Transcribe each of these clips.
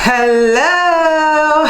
Hello,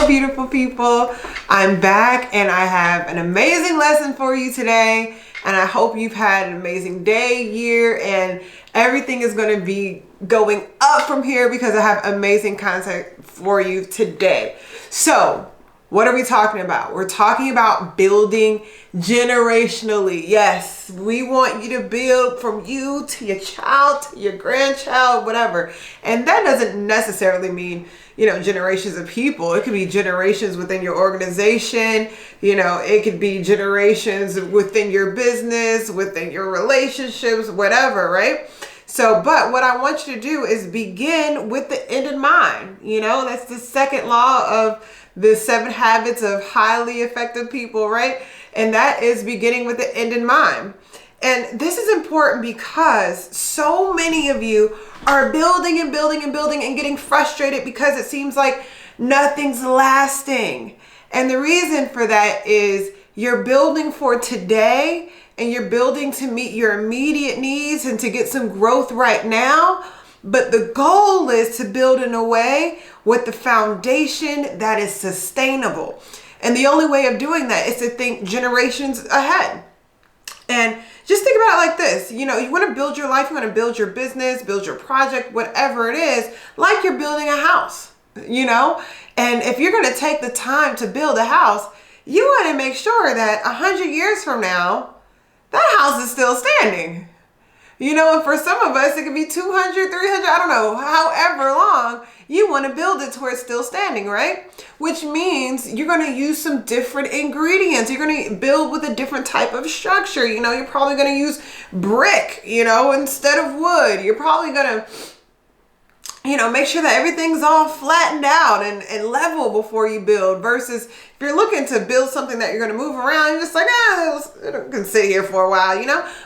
beautiful people. I'm back and I have an amazing lesson for you today. And I hope you've had an amazing day, year, and everything is going to be going up from here because I have amazing content for you today. So, what are we talking about? We're talking about building generationally. Yes, we want you to build from you to your child, to your grandchild, whatever. And that doesn't necessarily mean, generations of people. It could be generations within your organization. It could be generations within your business, within your relationships, whatever, right? So, but what I want you to do is begin with the end in mind. That's the second law of the 7 habits of highly effective people, right? And that is beginning with the end in mind. And this is important because so many of you are building and building and building and getting frustrated because it seems like nothing's lasting. And the reason for that is you're building for today and you're building to meet your immediate needs and to get some growth right now. But the goal is to build in a way with the foundation that is sustainable. And the only way of doing that is to think generations ahead. And just think about it like this. You want to build your life, you want to build your business, build your project, whatever it is, like you're building a house, And if you're going to take the time to build a house, you want to make sure that 100 years from now, that house is still standing. And for some of us, it could be 200, 300, I don't know, however long you want to build it to where it's still standing, right? Which means you're going to use some different ingredients. You're going to build with a different type of structure. You're probably going to use brick, instead of wood. You're probably going to make sure that everything's all flattened out and level before you build versus if you're looking to build something that you're going to move around, you're just like, it can sit here for a while,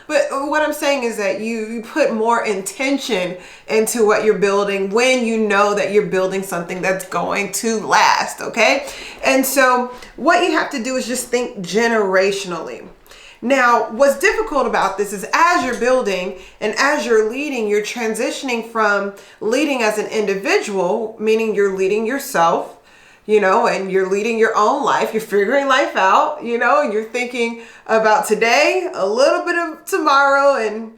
But what I'm saying is that you put more intention into what you're building when you know that you're building something that's going to last, okay? And so what you have to do is just think generationally. Now, what's difficult about this is as you're building and as you're leading, you're transitioning from leading as an individual, meaning you're leading yourself, and you're leading your own life. You're figuring life out, and you're thinking about today, a little bit of tomorrow, and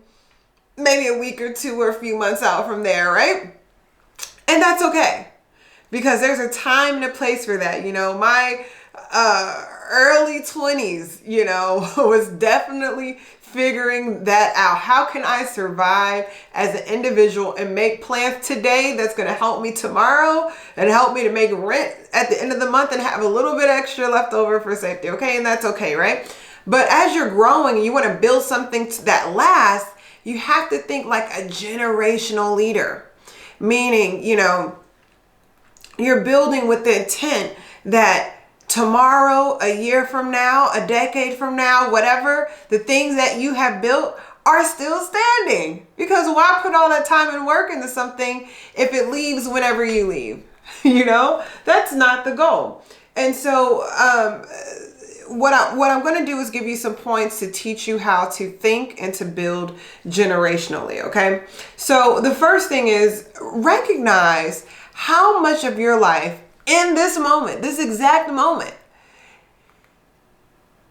maybe a week or two or a few months out from there, right? And that's okay because there's a time and a place for that. My early 20s, was definitely figuring that out. How can I survive as an individual and make plans today that's going to help me tomorrow and help me to make rent at the end of the month and have a little bit extra left over for safety, okay? And that's okay, right? But as you're growing and you want to build something that lasts, you have to think like a generational leader, meaning, you're building with the intent that tomorrow, a year from now, a decade from now, whatever, the things that you have built are still standing. Because why put all that time and work into something if it leaves whenever you leave? That's not the goal. And so what I'm going to do is give you some points to teach you how to think and to build generationally, okay? So the first thing is recognize how much of your life in this moment, this exact moment,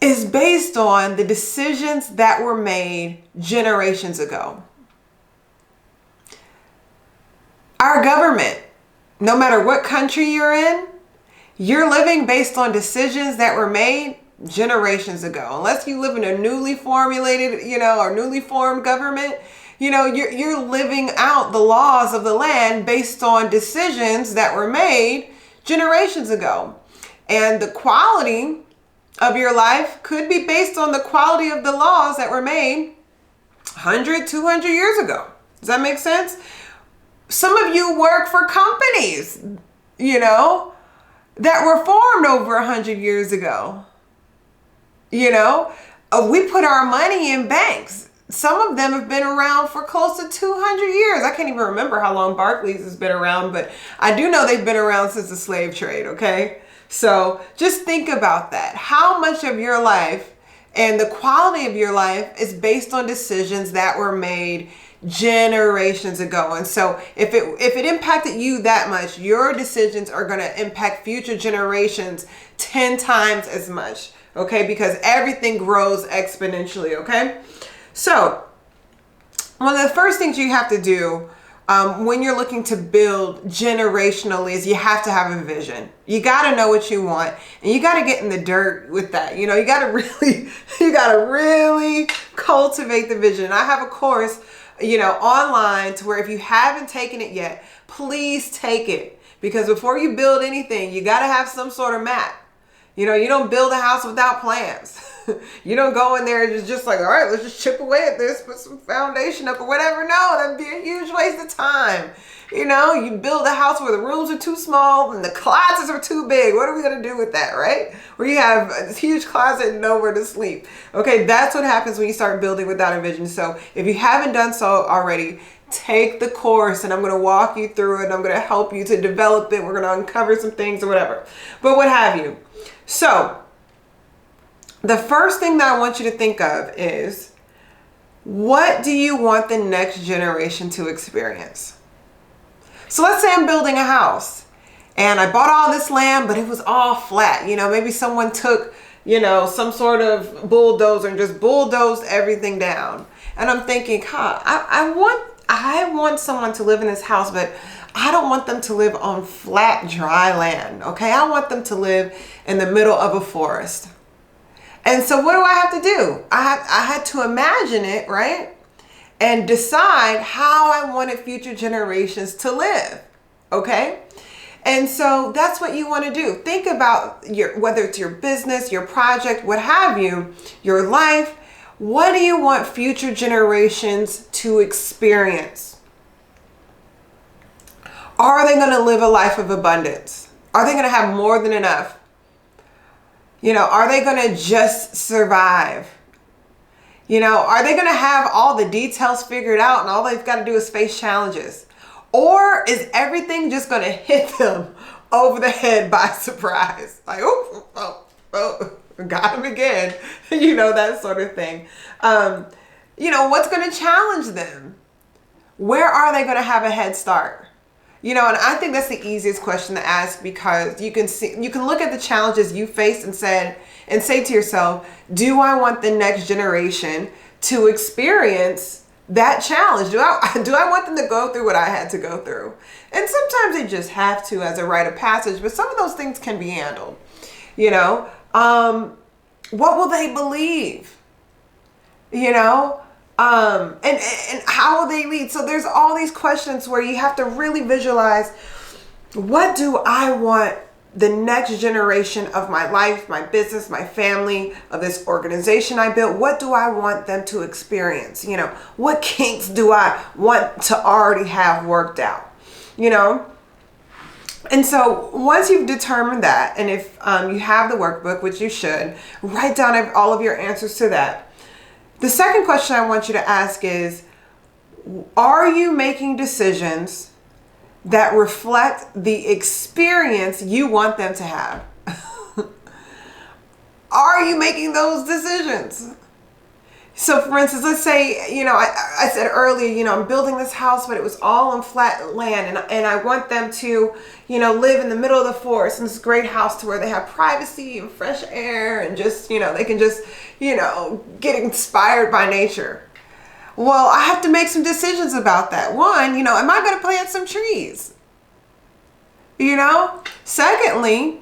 is based on the decisions that were made generations ago. Our government, no matter what country you're in, you're living based on decisions that were made generations ago. Unless you live in a newly formulated, or newly formed government, you're living out the laws of the land based on decisions that were made generations ago. And the quality of your life could be based on the quality of the laws that were made 100, 200 years ago. Does that make sense? Some of you work for companies, that were formed over 100 years ago. We put our money in banks. Some of them have been around for close to 200 years. I can't even remember how long Barclays has been around, but I do know they've been around since the slave trade, okay? So just think about that. How much of your life and the quality of your life is based on decisions that were made generations ago. And so if it impacted you that much, your decisions are going to impact future generations 10 times as much. Okay, because everything grows exponentially. Okay, so one of the first things you have to do when you're looking to build generationally is you have to have a vision. You got to know what you want, and you got to get in the dirt with that. You know, you got to really cultivate the vision. I have a course, online, to where if you haven't taken it yet, please take it, because before you build anything, you got to have some sort of map. You don't build a house without plans. You don't go in there and just like, all right, let's just chip away at this, put some foundation up or whatever. No, that'd be a huge waste of time. You build a house where the rooms are too small and the closets are too big. What are we going to do with that, right? Where you have a huge closet and nowhere to sleep. Okay, that's what happens when you start building without a vision. So if you haven't done so already, take the course, and I'm going to walk you through it. I'm going to help you to develop it. We're going to uncover some things or whatever. But what have you. So the first thing that I want you to think of is, what do you want the next generation to experience? So let's say I'm building a house and I bought all this land, but it was all flat. Maybe someone took, some sort of bulldozer and just bulldozed everything down. And I'm thinking, I want someone to live in this house, but I don't want them to live on flat, dry land. Okay, I want them to live in the middle of a forest. And so what do I have to do? I had to imagine it, right? And decide how I wanted future generations to live. Okay? And so that's what you want to do. Think about whether it's your business, your project, what have you, your life. What do you want future generations to experience? Are they going to live a life of abundance? Are they going to have more than enough? Are they going to just survive? Are they going to have all the details figured out and all they've got to do is face challenges? Or is everything just going to hit them over the head by surprise? Like, oh, got him again. That sort of thing. What's going to challenge them? Where are they going to have a head start? And I think that's the easiest question to ask, because you can look at the challenges you faced and say to yourself, do I want the next generation to experience that challenge? Do I want them to go through what I had to go through? And sometimes they just have to as a rite of passage, but some of those things can be handled. What will they believe? And how will they lead? So there's all these questions where you have to really visualize, what do I want the next generation of my life, my business, my family, of this organization I built, what do I want them to experience? What kinks do I want to already have worked out? And so once you've determined that, and if you have the workbook, which you should, write down all of your answers to that. The second question I want you to ask is, are you making decisions that reflect the experience you want them to have? Are you making those decisions? So for instance, let's say, I said earlier, I'm building this house, but it was all on flat land, and I want them to, live in the middle of the forest in this great house to where they have privacy and fresh air and just, they can just, get inspired by nature. Well, I have to make some decisions about that. One, am I going to plant some trees? Secondly,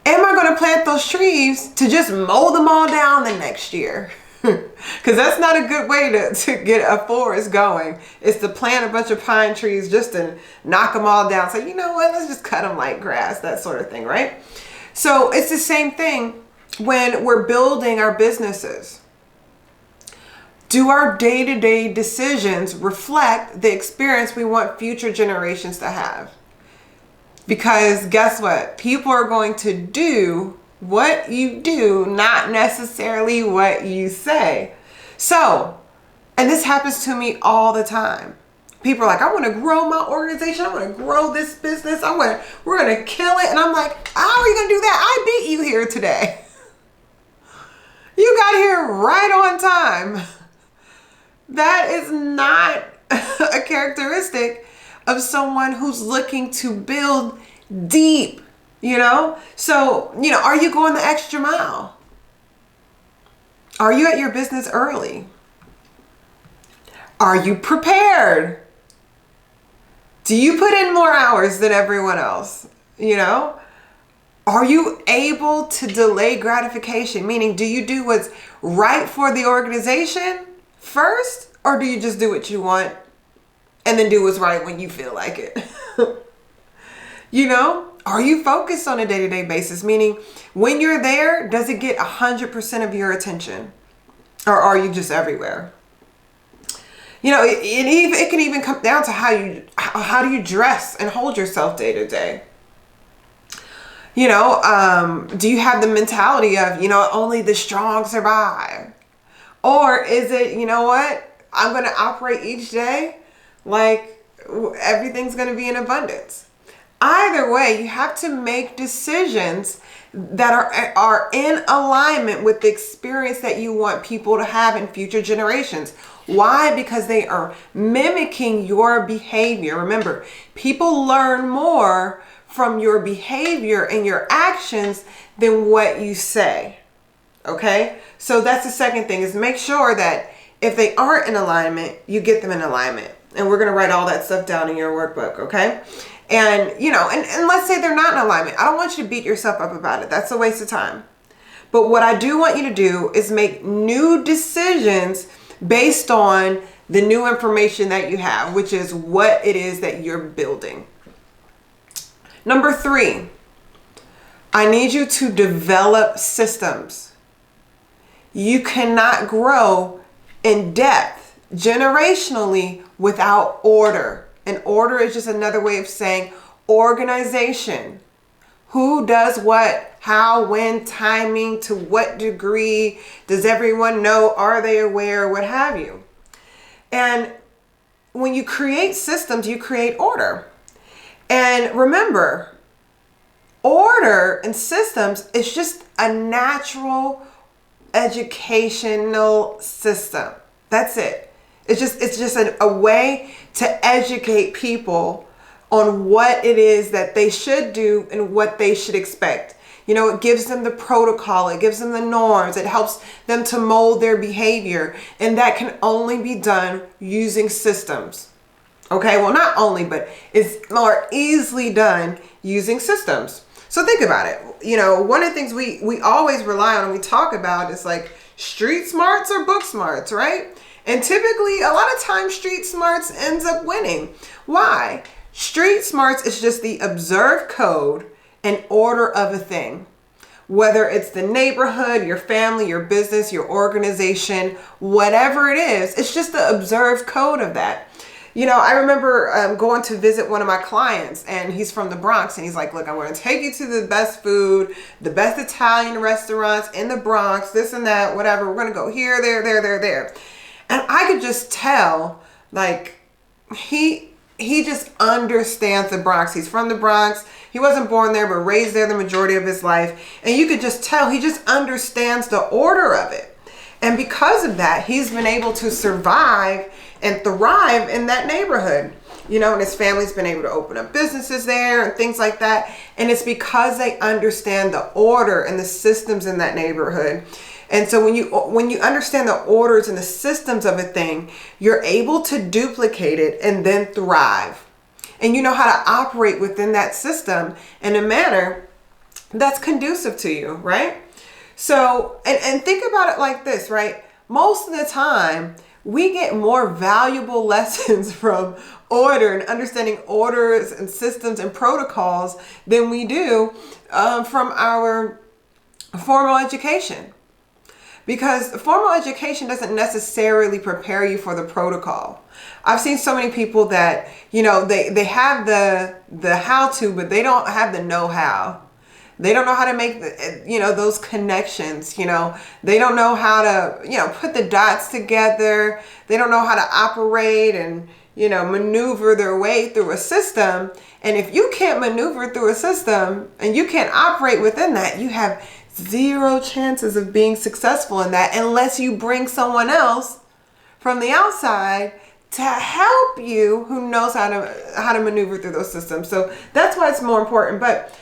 am I going to plant those trees to just mow them all down the next year? Because that's not a good way to get a forest going, is to plant a bunch of pine trees just to knock them all down. So, let's just cut them like grass, that sort of thing, right? So it's the same thing when we're building our businesses. Do our day-to-day decisions reflect the experience we want future generations to have? Because guess what? People are going to do what you do, not necessarily what you say. So, and this happens to me all the time. People are like, I want to grow my organization. I want to grow this business. We're going to kill it. And I'm like, how are you going to do that? I beat you here today. You got here right on time. That is not a characteristic of someone who's looking to build deep, you know? So, are you going the extra mile? Are you at your business early? Are you prepared? Do you put in more hours than everyone else? Are you able to delay gratification? Meaning, do you do what's right for the organization first, or do you just do what you want and then do what's right when you feel like it? Are you focused on a day-to-day basis? Meaning, when you're there, does it get 100% of your attention? Or are you just everywhere? It can even come down to how do you dress and hold yourself day to day? Do you have the mentality of, only the strong survive? Or is it, I'm going to operate each day like everything's going to be in abundance? Either way, you have to make decisions that are in alignment with the experience that you want people to have in future generations. Why? Because they are mimicking your behavior. Remember, people learn more from your behavior and your actions than what you say. Okay? So that's the second thing, is make sure that if they aren't in alignment, you get them in alignment. And we're going to write all that stuff down in your workbook, okay? And, and let's say they're not in alignment. I don't want you to beat yourself up about it. That's a waste of time. But what I do want you to do is make new decisions based on the new information that you have, which is what it is that you're building. Number 3, I need you to develop systems. You cannot grow in depth generationally without order. And order is just another way of saying organization. Who does what, how, when, timing, to what degree, does everyone know, are they aware, what have you. And when you create systems, you create order. And remember, order and systems is just a natural educational system. That's it. It's just a way to educate people on what it is that they should do and what they should expect. It gives them the protocol, it gives them the norms, it helps them to mold their behavior. And that can only be done using systems. Okay, well, not only, but it's more easily done using systems. So think about it. One of the things we always rely on and we talk about is like street smarts or book smarts, right? And typically, a lot of times, street smarts ends up winning. Why? Street smarts is just the observed code and order of a thing. Whether it's the neighborhood, your family, your business, your organization, whatever it is, it's just the observed code of that. I remember going to visit one of my clients, and he's from the Bronx, and he's like, look, I'm going to take you to the best food, the best Italian restaurants in the Bronx, this and that, whatever. We're going to go here, there. And I could just tell, like, he just understands the Bronx. He's from the Bronx. He wasn't born there, but raised there the majority of his life. And you could just tell he just understands the order of it. And because of that, he's been able to survive and thrive in that neighborhood. And his family's been able to open up businesses there and things like that. And it's because they understand the order and the systems in that neighborhood. And so when you understand the orders and the systems of a thing, you're able to duplicate it and then thrive. And you know how to operate within that system in a manner that's conducive to you, right? So, and think about it like this, right? Most of the time, we get more valuable lessons from order and understanding orders and systems and protocols than we do from our formal education. Because formal education doesn't necessarily prepare you for the protocol. I've seen so many people that, they have the how-to, but they don't have the know-how. They don't know how to make those connections. They don't know how to, put the dots together. They don't know how to operate and, maneuver their way through a system. And if you can't maneuver through a system and you can't operate within that, you have zero chances of being successful in that unless you bring someone else from the outside to help you who knows how to maneuver through those systems. So that's why it's more important. But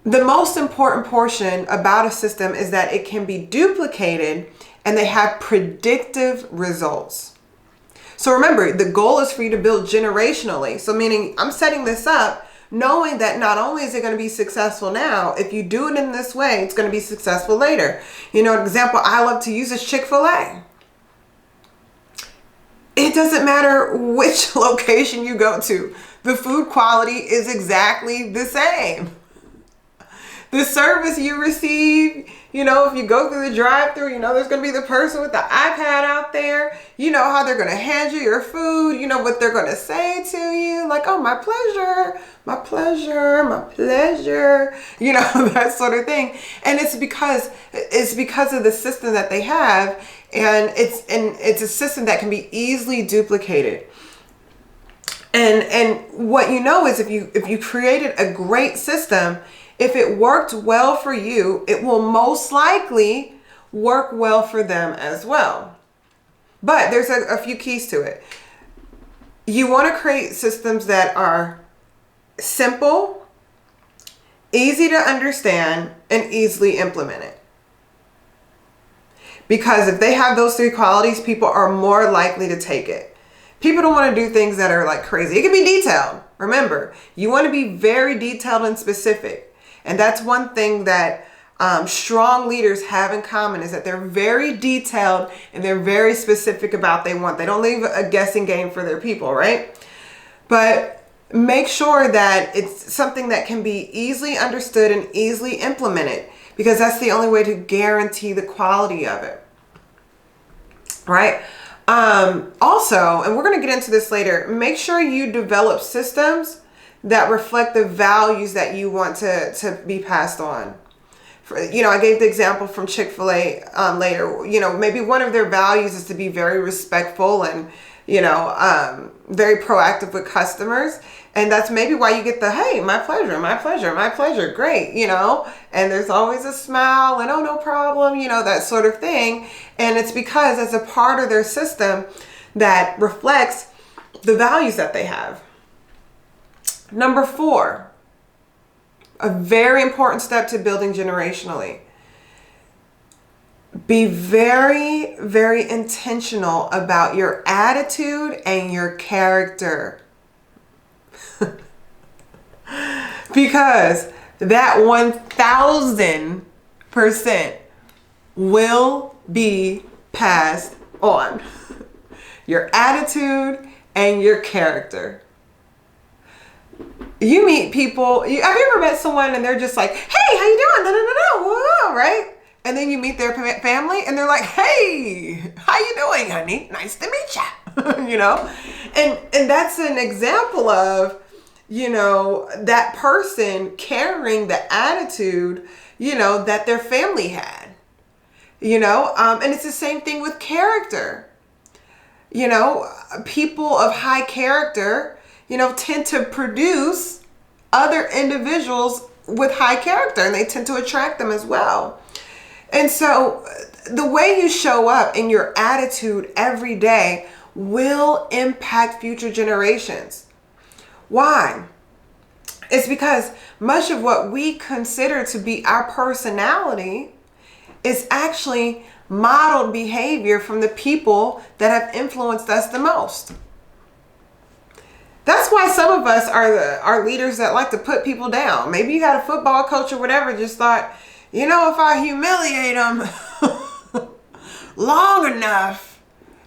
the most important portion about a system is that it can be duplicated and they have predictive results. So remember, the goal is for you to build generationally. So meaning I'm setting this up knowing that not only is it going to be successful now, if you do it in this way, it's going to be successful later. You know, an example I love to use is Chick-fil-A. It doesn't matter which location you go to. The food quality is exactly the same. The service you receive, you know, if you go through the drive-thru, you know, there's going to be the person with the iPad out there. You know how they're going to hand you your food. You know what they're going to say to you. Like, oh, my pleasure, my pleasure, my pleasure. You know, that sort of thing. And it's because of the system that they have. And it's a system that can be easily duplicated. And what you know is if you created a great system, if it worked well for you, it will most likely work well for them as well. But there's a few keys to it. You want to create systems that are simple, easy to understand, and easily implemented. Because if they have those three qualities, people are more likely to take it. People don't want to do things that are like crazy. It can be detailed. Remember, you want to be very detailed and specific. And that's one thing that strong leaders have in common is that they're very detailed and they're very specific about what they want. They don't leave a guessing game for their people, right? But make sure that it's something that can be easily understood and easily implemented, because that's the only way to guarantee the quality of it, right? Also, and we're going to get into this later, make sure you develop systems that reflect the values that you want to be passed on. You know, I gave the example from Chick-fil-A later. You know, maybe one of their values is to be very respectful and, you know, very proactive with customers. And that's maybe why you get the, hey, my pleasure, my pleasure, my pleasure. Great, you know, and there's always a smile and, oh, no problem, you know, that sort of thing. And it's because it's a part of their system that reflects the values that they have. Number 4, a very important step to building generationally. Be very, very intentional about your attitude and your character. Because that 1000% will be passed on. Your attitude and your character. You meet people, have you ever met someone and they're just like, hey, how you doing? No, no, no, no, whoa, right? And then you meet their family and they're like, hey, how you doing, honey? Nice to meet you. You know? And that's an example of, you know, that person carrying the attitude, you know, that their family had. You know? And it's the same thing with character. You know, people of high character, you know, tend to produce other individuals with high character, and they tend to attract them as well. And so the way you show up in your attitude every day will impact future generations. Why? It's because much of what we consider to be our personality is actually modeled behavior from the people that have influenced us the most. That's why some of us are leaders that like to put people down. Maybe you had a football coach or whatever, just thought, you know, if I humiliate them long enough,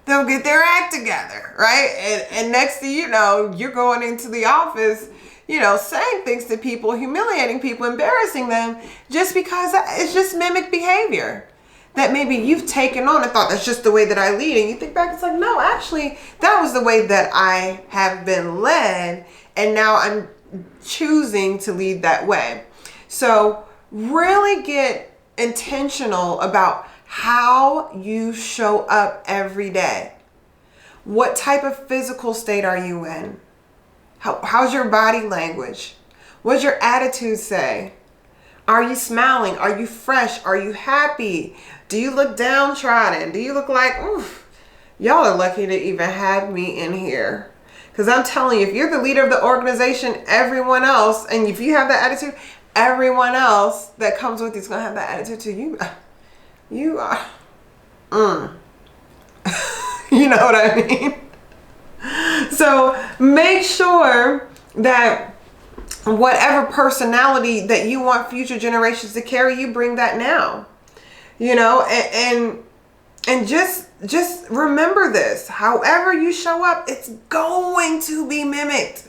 they'll get their act together, right? And next thing you know, you're going into the office, you know, saying things to people, humiliating people, embarrassing them, just because it's just mimic behavior that maybe you've taken on and thought that's just the way that I lead. And you think back, it's like, no, actually, that was the way that I have been led. And now I'm choosing to lead that way. So really get intentional about how you show up every day. What type of physical state are you in? How's your body language? What does your attitude say? Are you smiling? Are you fresh? Are you happy? Do you look downtrodden? Do you look like, oof, y'all are lucky to even have me in here. Because I'm telling you, if you're the leader of the organization, everyone else, and if you have that attitude, everyone else that comes with you is going to have that attitude too. You are, you know what I mean? So make sure that whatever personality that you want future generations to carry, you bring that now. You know, and just remember this. However you show up, it's going to be mimicked.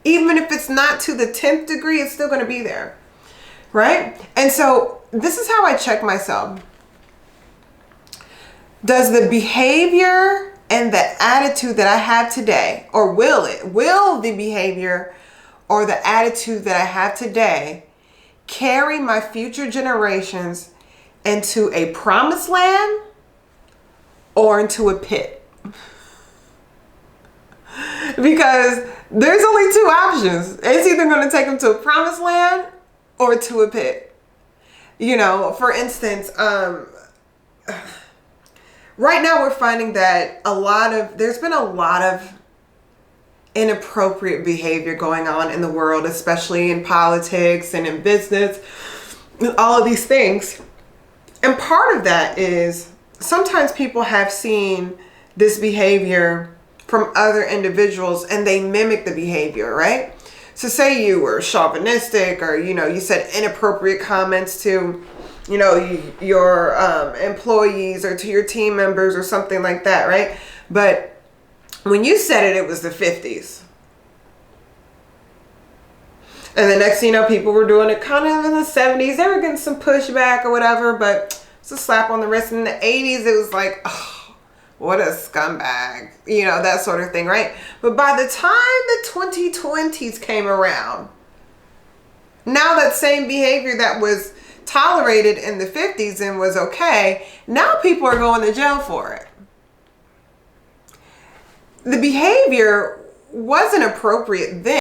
Even if it's not to the 10th degree, it's still going to be there. Right? And so this is how I check myself. Does the behavior and the attitude that I have today, or will the behavior or the attitude that I have today carry my future generations into a promised land or into a pit? Because there's only two options. It's either going to take them to a promised land or to a pit. You know, for instance, right now we're finding that there's been a lot of inappropriate behavior going on in the world, especially in politics and in business, all of these things. And part of that is sometimes people have seen this behavior from other individuals and they mimic the behavior, right? So say you were chauvinistic, or, you know, you said inappropriate comments to, you know, your employees or to your team members or something like that, right? But when you said it, it was the 50s. And the next thing you know, people were doing it kind of in the 70s. They were getting some pushback or whatever, but it's a slap on the wrist. In the 80s, it was like, oh, what a scumbag, you know, that sort of thing, right? But by the time the 2020s came around, now that same behavior that was tolerated in the 50s and was okay, now people are going to jail for it. The behavior wasn't appropriate then.